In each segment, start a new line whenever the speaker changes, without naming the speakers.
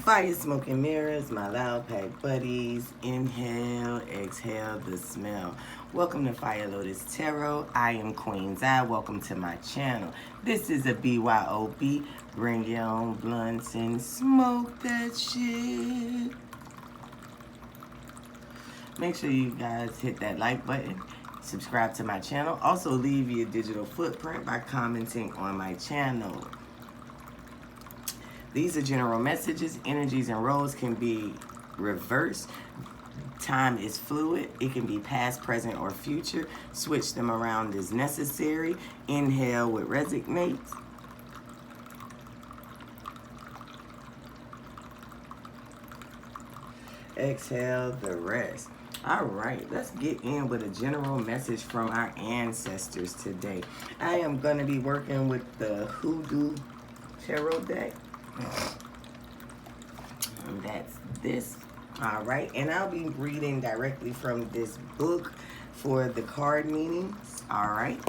Fire, smoke, and mirrors, my loud pack buddies. Inhale, exhale the smell. Welcome to Fire Lotus Tarot. I am Queen.Zi. Welcome to my channel. This is a BYOB. Bring your own blunts and smoke that shit. Make sure you guys hit that like button. Subscribe to my channel. Also leave your digital footprint by commenting on my channel. These are general messages. Energies and roles can be reversed. Time is fluid. It can be past, present, or future. Switch them around as necessary. Inhale what resonates. Exhale the rest. All right, let's get in with a general message from our ancestors today. I am going to be working with the Hoodoo Tarot deck. And that's this. All right, and I'll be reading directly from this book for the card meanings. All right.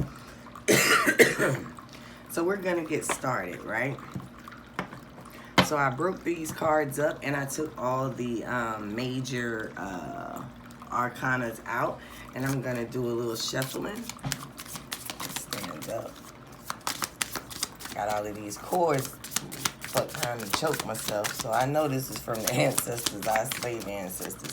So we're gonna get started, right? So I broke these cards up and I took all the major arcanas out, and I'm gonna do a little shuffling. Stand up. Got all of these cords. Fuck around and choke myself. So I know this is from the ancestors, our slave ancestors,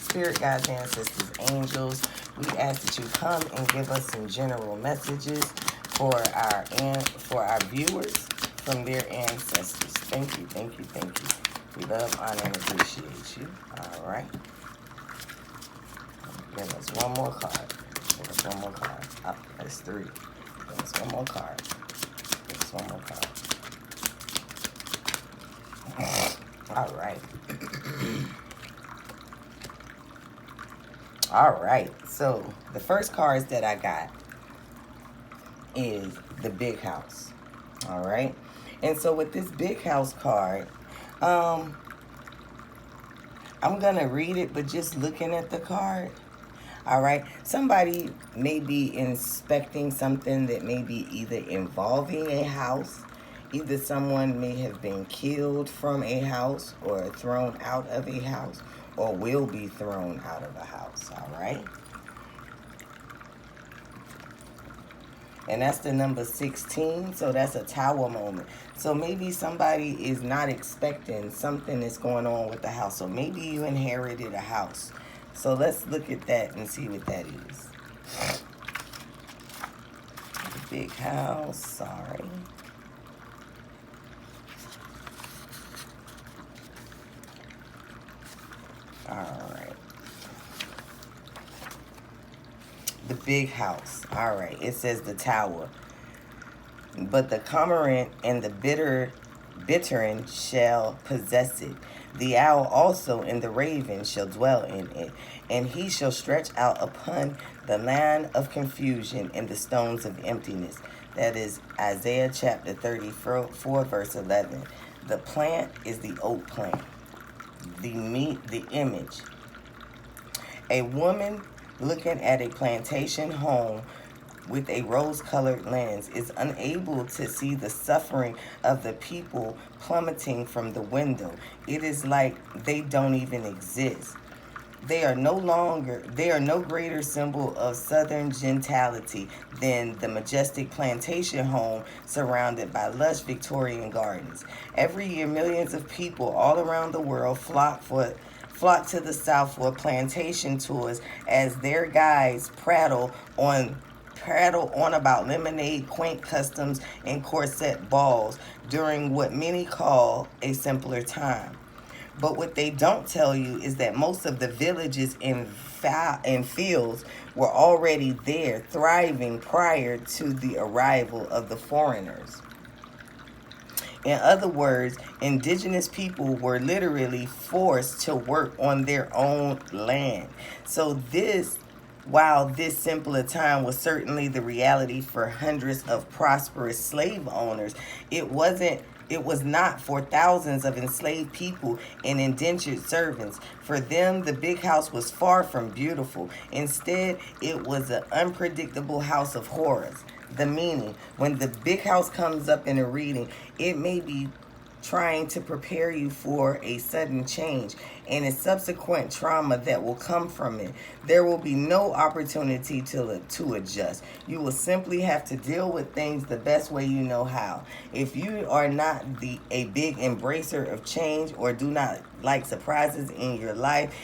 spirit guides, ancestors, angels. We ask that you come and give us some general messages for our viewers from their ancestors. Thank you, thank you, thank you. We love, honor, and appreciate you. All right. Give us one more card. Give us one more card. Oh, that's three. Give us one more card. Give us one more card. All right. All right. So the first cards that I got is the big house. All right. And so with this big house card, I'm going to read it, but just looking at the card. All right. Somebody may be inspecting something that may be either involving a house. Either someone may have been killed from a house or thrown out of a house or will be thrown out of a house, all right? And that's the number 16, so that's a tower moment. So maybe somebody is not expecting something that's going on with the house. So maybe you inherited a house. So let's look at that and see what that is. The big house, sorry. All right. The big house. All right. It says the tower. But the cormorant and the bittern shall possess it. The owl also and the raven shall dwell in it. And he shall stretch out upon the land of confusion and the stones of emptiness. That is Isaiah chapter 34, verse 11. The plant is the oak plant. The image. A woman looking at a plantation home with a rose-colored lens is unable to see the suffering of the people plummeting from the window. It is like they don't even exist. They are no greater symbol of Southern gentility than the majestic plantation home surrounded by lush Victorian gardens. Every year, millions of people all around the world flock to the South for plantation tours as their guides prattle on about lemonade, quaint customs, and corset balls during what many call a simpler time. But what they don't tell you is that most of the villages and fields were already there, thriving prior to the arrival of the foreigners. In other words, indigenous people were literally forced to work on their own land. So while this simpler time was certainly the reality for hundreds of prosperous slave owners, it was not for thousands of enslaved people and indentured servants. For them, the big house was far from beautiful. Instead, it was an unpredictable house of horrors. The meaning, when the big house comes up in a reading, it may be trying to prepare you for a sudden change and a subsequent trauma that will come from it. There will be no opportunity to adjust. You will simply have to deal with things the best way you know how. If you are not a big embracer of change or do not like surprises in your life,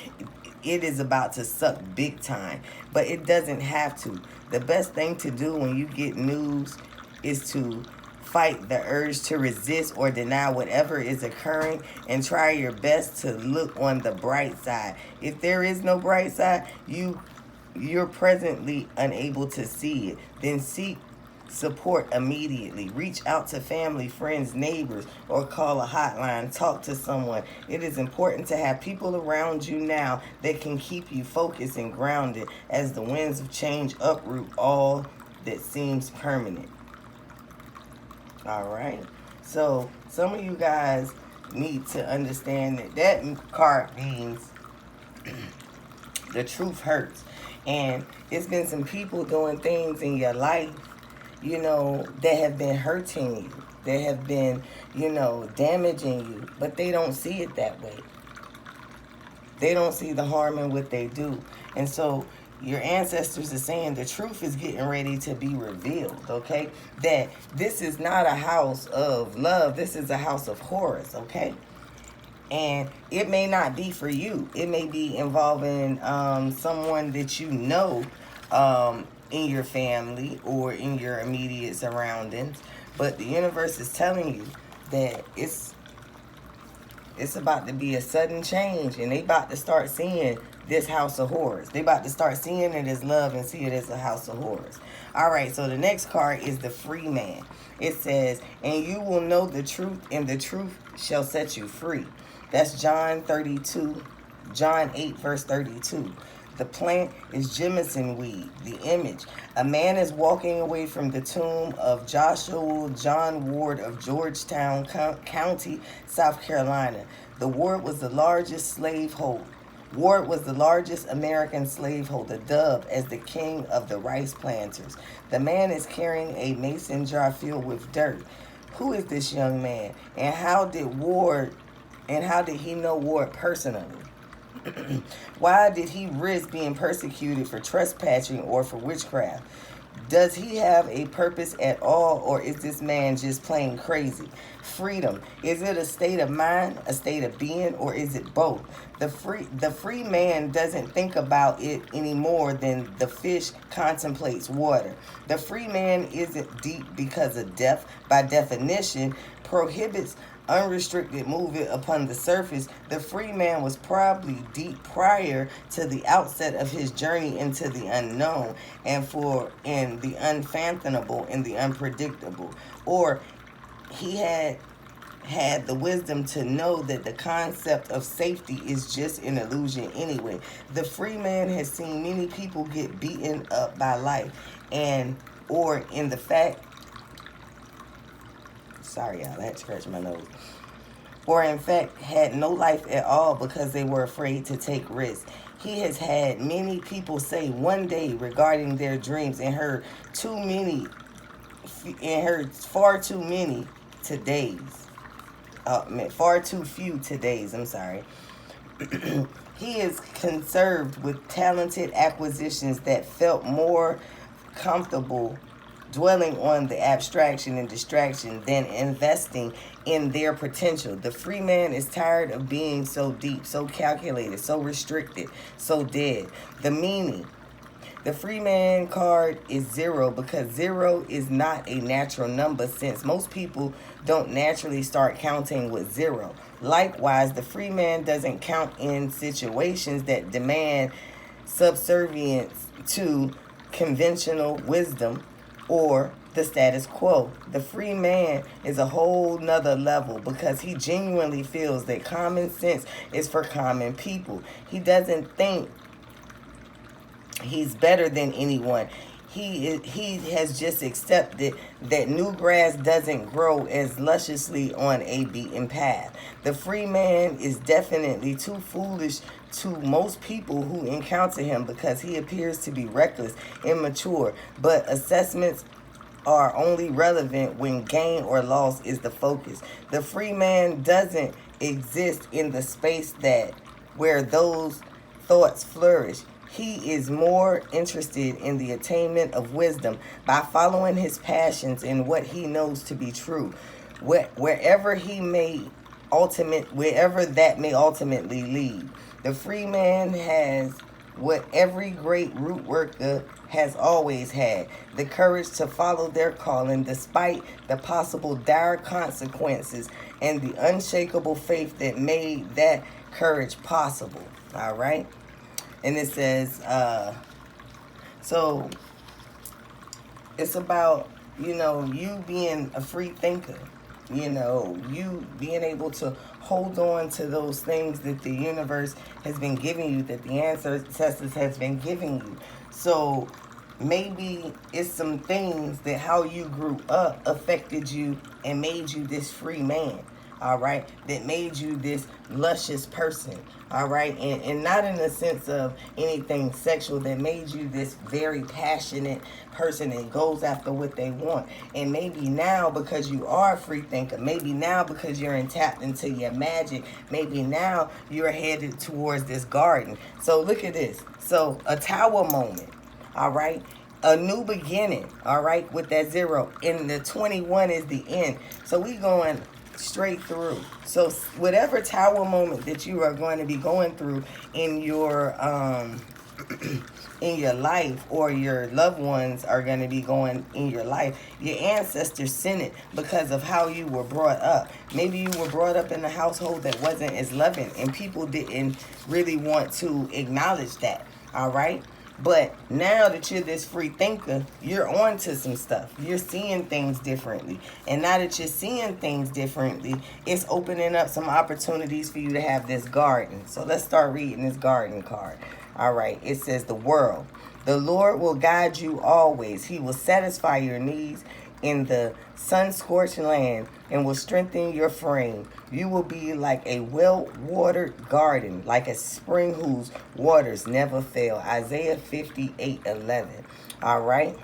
it is about to suck big time. But it doesn't have to. The best thing to do when you get news is to fight the urge to resist or deny whatever is occurring and try your best to look on the bright side. If there is no bright side, you're presently unable to see it. Then seek support immediately. Reach out to family, friends, neighbors, or call a hotline. Talk to someone. It is important to have people around you now that can keep you focused and grounded as the winds of change uproot all that seems permanent. All right. So some of you guys need to understand that card means the truth hurts. And it's been some people doing things in your life, that have been hurting you. They have been, damaging you. But they don't see it that way. They don't see the harm in what they do. And so your ancestors are saying the truth is getting ready to be revealed, okay? That this is not a house of love. This is a house of horrors, okay? And it may not be for you. It may be involving someone that you know in your family or in your immediate surroundings. But the universe is telling you that it's about to be a sudden change, and they about to start seeing this house of horrors. They about to start seeing it as love and see it as a house of horrors. All right, so the next card is the free man. It says, and you will know the truth, and the truth shall set you free. That's John 8, verse 32. The plant is Jemison weed, the image. A man is walking away from the tomb of Joshua John Ward of Georgetown County, South Carolina. The Ward was the largest American slaveholder, dubbed as the king of the rice planters. The man is carrying a mason jar filled with dirt. Who is this young man? And how did he know Ward personally? Why did he risk being persecuted for trespassing or for witchcraft? Does he have a purpose at all, or is this man just plain crazy? Freedom. Is it a state of mind, a state of being, or is it both? The free man doesn't think about it any more than the fish contemplates water. The free man isn't deep because of death, by definition, prohibits unrestricted movement upon the surface. The free man was probably deep prior to the outset of his journey into the unknown and the unfathomable and the unpredictable. Or he had the wisdom to know that the concept of safety is just an illusion anyway. The free man has seen many people get beaten up by life sorry, y'all, I had to scratch my nose. Or in fact, had no life at all because they were afraid to take risks. He has had many people say one day regarding their dreams and heard far too many today's. Far too few today's, I'm sorry. He is conserved with talented acquisitions that felt more comfortable dwelling on the abstraction and distraction than investing in their potential. The free man is tired of being so deep, so calculated, so restricted, so dead. The meaning. The free man card is 0 because 0 is not a natural number, since most people don't naturally start counting with 0. Likewise, the free man doesn't count in situations that demand subservience to conventional wisdom or the status quo. The free man is a whole nother level because he genuinely feels that common sense is for common people. He doesn't think he's better than anyone. He has just accepted that new grass doesn't grow as lusciously on a beaten path. The free man is definitely too foolish to most people who encounter him because he appears to be reckless, immature, but assessments are only relevant when gain or loss is the focus. The free man doesn't exist in the space that where those thoughts flourish. He is more interested in the attainment of wisdom by following his passions and what he knows to be true, wherever that may ultimately lead. The free man has what every great root worker has always had: the courage to follow their calling despite the possible dire consequences, and the unshakable faith that made that courage possible. All right. And it says, so it's about, you being a free thinker, you being able to hold on to those things that the universe has been giving you, that the ancestors has been giving you. So maybe it's some things that how you grew up affected you and made you this free man. All right, that made you this luscious person. All right, and not in the sense of anything sexual, that made you this very passionate person that goes after what they want. And maybe now, because you are a free thinker, maybe now because you're tapped into your magic, maybe now you're headed towards this garden. So look at this. So a tower moment. All right, a new beginning. All right, with that 0, and the 21 is the end. So we going straight through. So whatever tower moment that you are going to be going through in your in your life, or your loved ones are going to be going in your life, your ancestors sent it because of how you were brought up. Maybe you were brought up in a household that wasn't as loving, and people didn't really want to acknowledge that. All right. But now that you're this free thinker, you're on to some stuff. You're seeing things differently. And now that you're seeing things differently, it's opening up some opportunities for you to have this garden. So let's start reading this garden card. All right. It says, the world. The Lord will guide you always. He will satisfy your needs in the sun-scorched land and will strengthen your frame. You will be like a well-watered garden, like a spring whose waters never fail. Isaiah 58:11. All right.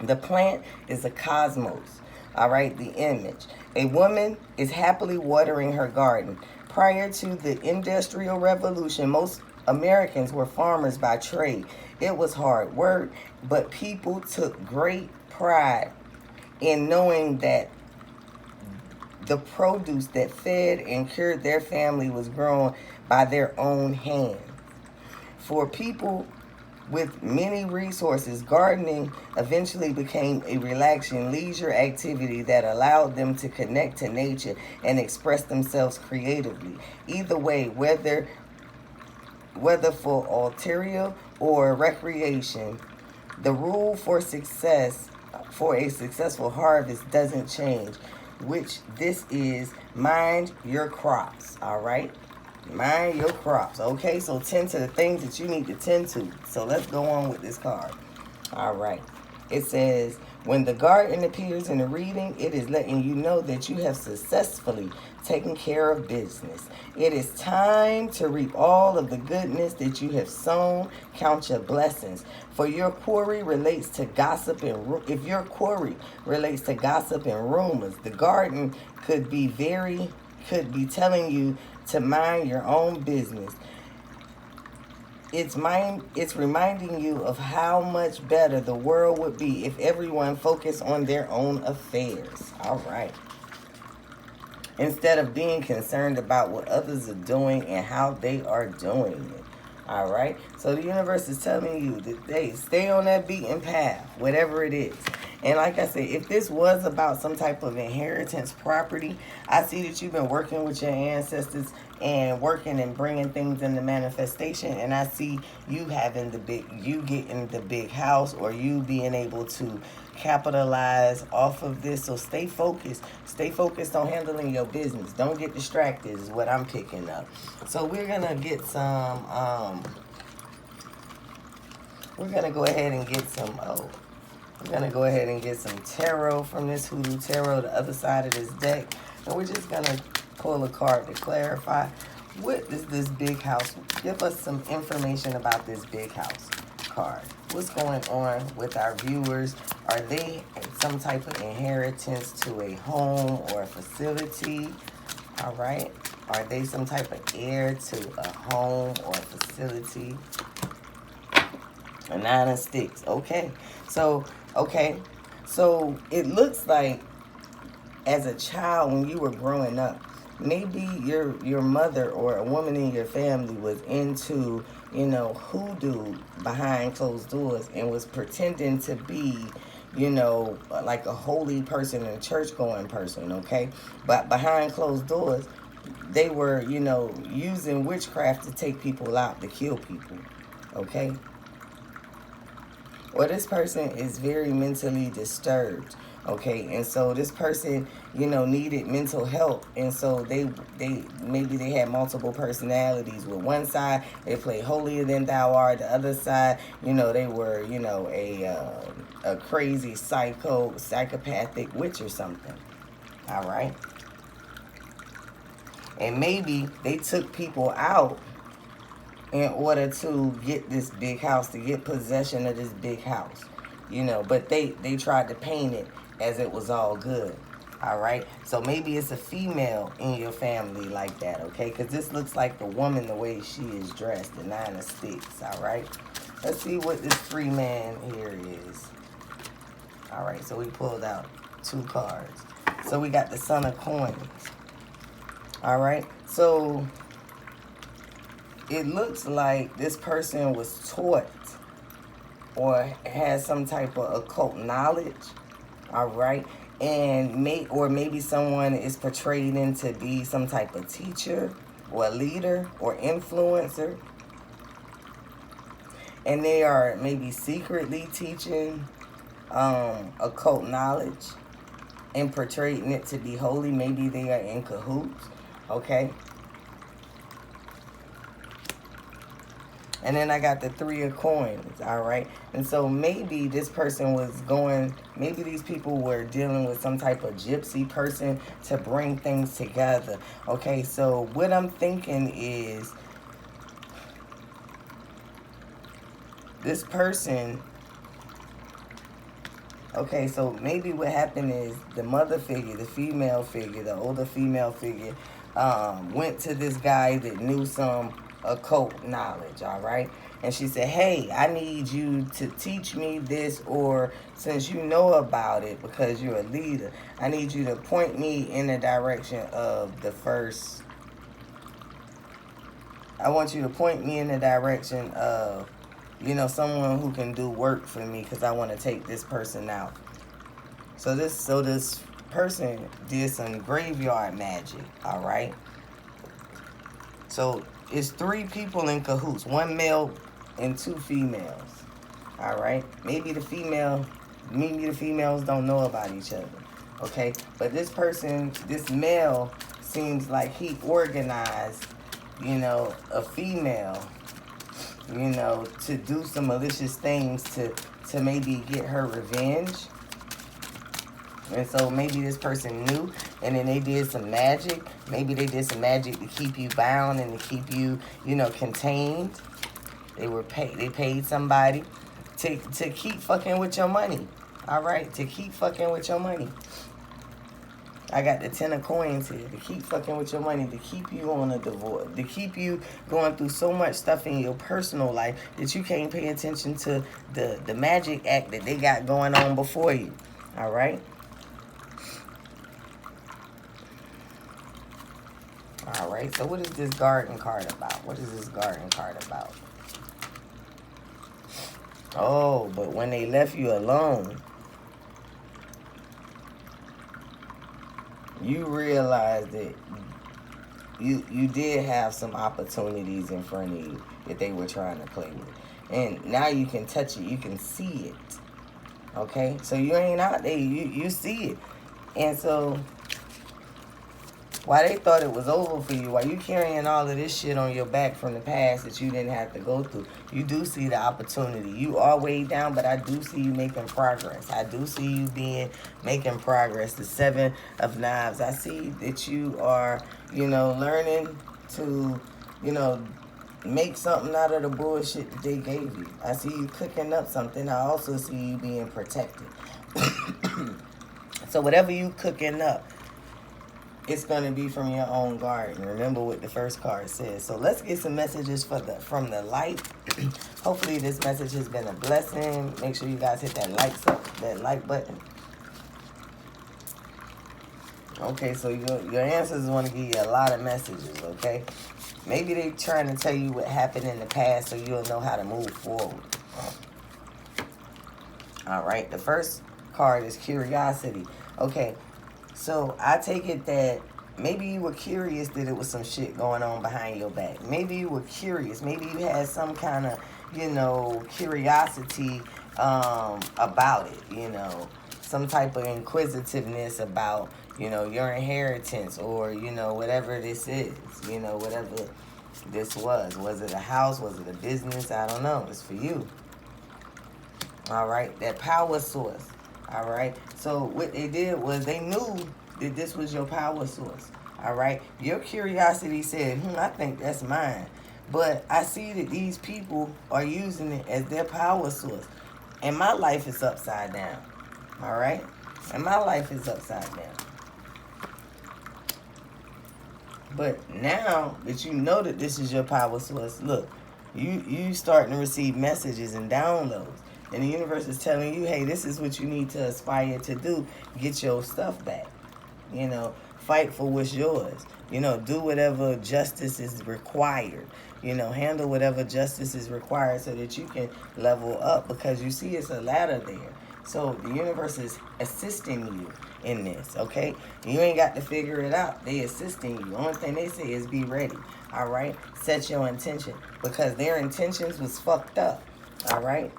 The plant is a cosmos. All right. The image. A woman is happily watering her garden. Prior to the Industrial Revolution, most Americans were farmers by trade. It was hard work, but people took great pride in knowing that the produce that fed and cured their family was grown by their own hands. For people with many resources, gardening eventually became a relaxing leisure activity that allowed them to connect to nature and express themselves creatively. Either way, whether for ulterior or recreation, the rule for a successful harvest doesn't change, which this is: mind your crops. All right, mind your crops. Okay, so tend to the things that you need to tend to. So let's go on with this card. All right, it says, when the garden appears in the reading, it is letting you know that you have successfully taken care of business. It is time to reap all of the goodness that you have sown. Count your blessings. For your quarry relates to gossip and if your quarry relates to gossip and rumors, the garden could be telling you to mind your own business. It's reminding you of how much better the world would be if everyone focused on their own affairs. All right. Instead of being concerned about what others are doing and how they are doing it. All right. So the universe is telling you that they stay on that beaten path, whatever it is. And like I said, if this was about some type of inheritance property, I see that you've been working with your ancestors and working and bringing things into manifestation. And I see you getting the big house, or you being able to capitalize off of this. So stay focused. Stay focused on handling your business. Don't get distracted is what I'm picking up. So we're going to get some, we're going to go ahead and get some, we're going to go ahead and get some tarot from this Hoodoo Tarot, the other side of this deck. And we're just going to pull a card to clarify, what is this big house? Give us some information about this big house card. What's going on with our viewers? Are they some type of inheritance to a home or a facility? All right. Are they some type of heir to a home or a facility? A 9 of Sticks. Okay. So it looks like as a child when you were growing up, maybe your mother or a woman in your family was into, hoodoo behind closed doors and was pretending to be, like a holy person and a church going person, okay? But behind closed doors, they were, using witchcraft to take people out, to kill people, okay? Or this person is very mentally disturbed, okay? And so this person, needed mental help, and so they maybe they had multiple personalities. With one side, they play holier than thou art. The other side, they were, a crazy psychopathic witch or something. All right. And maybe they took people out in order to get this big house, to get possession of this big house, but they tried to paint it as it was all good. All right, so maybe it's a female in your family like that, okay? Because this looks like the woman, the way she is dressed, the 9 of Sticks. All right, let's see what this free man here is. All right, so we pulled out 2 cards. So we got the Son of Coins. All right, so it looks like this person was taught or has some type of occult knowledge, all right? And maybe someone is portrayed in to be some type of teacher or a leader or influencer. And they are maybe secretly teaching occult knowledge and portraying it to be holy. Maybe they are in cahoots, okay? And then I got the 3 of Coins, all right? And so maybe this person was maybe these people were dealing with some type of gypsy person to bring things together. Okay, so what I'm thinking is this person, okay, so maybe what happened is the mother figure, the female figure, the older female figure, went to this guy that knew some occult knowledge, all right? And she said, hey, I need you to teach me this, or since you know about it because you're a leader, I need you to point me in the direction of the first. I want you to point me in the direction of, someone who can do work for me, because I want to take this person out. So this person did some graveyard magic, all right? So it's 3 people in cahoots, 1 male and 2 females, all right? Maybe the females don't know about each other, okay? But this person, this male, seems like he organized, a female, to do some malicious things to maybe get her revenge. And so maybe this person knew, and then they did some magic. Maybe they did some magic to keep you bound and to keep you, contained. They paid somebody to keep fucking with your money. All right, to keep fucking with your money. I got the 10 of Coins here. To keep fucking with your money, to keep you on a divorce, to keep you going through so much stuff in your personal life that you can't pay attention to the magic act that they got going on before you. All right. All right, so what is this garden card about? What is this garden card about? Oh, but when they left you alone, you realized that you did have some opportunities in front of you that they were trying to play with. And now you can touch it. You can see it. Okay? So you ain't out there. You see it. And so why they thought it was over for you, while you carrying all of this shit on your back from the past that you didn't have to go through, you do see the opportunity. You are way down, but I do see you making progress. I do see you making progress. The 7 of Knives. I see that you are, learning to, make something out of the bullshit that they gave you. I see you cooking up something. I also see you being protected. So whatever you cooking up, it's going to be from your own garden. Remember what the first card says. So let's get some messages from the light. Hopefully this message has been a blessing. Make sure you guys hit that like button. Okay, so your answers want to give you a lot of messages, okay? Maybe they're trying to tell you what happened in the past so you'll know how to move forward. All right, the first card is curiosity. Okay, so I take it that maybe you were curious that it was some shit going on behind your back. Maybe you were curious. Maybe you had some kind of, curiosity about it, some type of inquisitiveness about, your inheritance or, whatever this is, whatever this was. Was it a house? Was it a business? I don't know. It's for you. All right, that power source. All right, so what they did was they knew that this was your power source. All right, your curiosity said, I think that's mine. But I see that these people are using it as their power source. And my life is upside down. All right, and my life is upside down. But now that you know that this is your power source, look, you starting to receive messages and downloads. And the universe is telling you, hey, this is what you need to aspire to do. Get your stuff back. Fight for what's yours. Do whatever justice is required. Handle whatever justice is required so that you can level up, because you see it's a ladder there. So the universe is assisting you in this, okay? You ain't got to figure it out. They assisting you. The only thing they say is be ready, all right? Set your intention, because their intentions was fucked up, all right?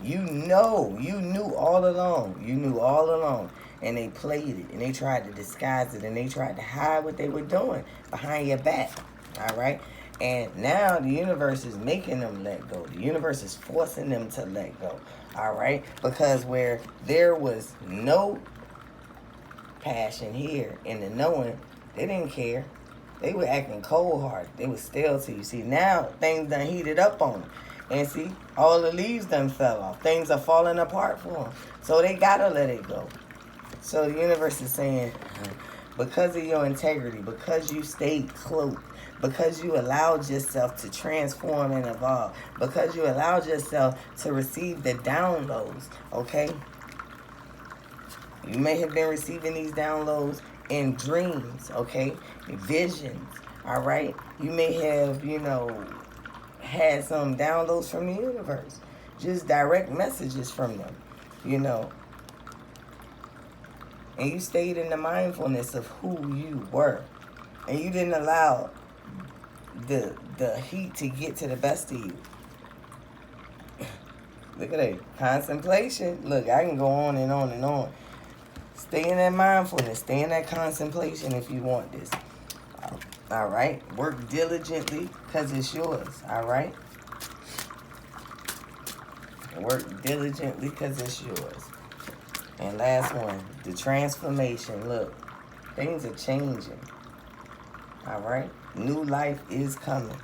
You knew all along. You knew all along. And they played it. And they tried to disguise it. And they tried to hide what they were doing behind your back. All right? And now the universe is making them let go. The universe is forcing them to let go. All right? Because where there was no passion here in the knowing, they didn't care. They were acting cold-hearted. They were stale to you. See, now things done heated up on them. And see, all the leaves done fell off. Things are falling apart for them. So they got to let it go. So the universe is saying, because of your integrity, because you stayed cloaked, because you allowed yourself to transform and evolve, because you allowed yourself to receive the downloads, okay? You may have been receiving these downloads in dreams, okay? Visions, all right? You may have, had some downloads from the universe. Just direct messages from them, And you stayed in the mindfulness of who you were. And you didn't allow the heat to get to the best of you. Look at that. Contemplation. Look, I can go on and on and on. Stay in that mindfulness. Stay in that contemplation if you want this. All right? Work diligently because it's yours. All right? Work diligently because it's yours. And last one, the transformation. Look, things are changing. All right? New life is coming.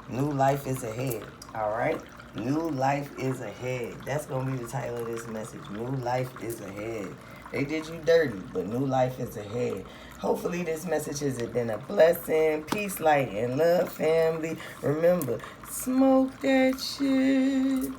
New life is ahead. All right? New life is ahead. That's going to be the title of this message. New life is ahead. They did you dirty, but new life is ahead. Hopefully this message has been a blessing. Peace, light, and love, family. Remember, smoke that shit.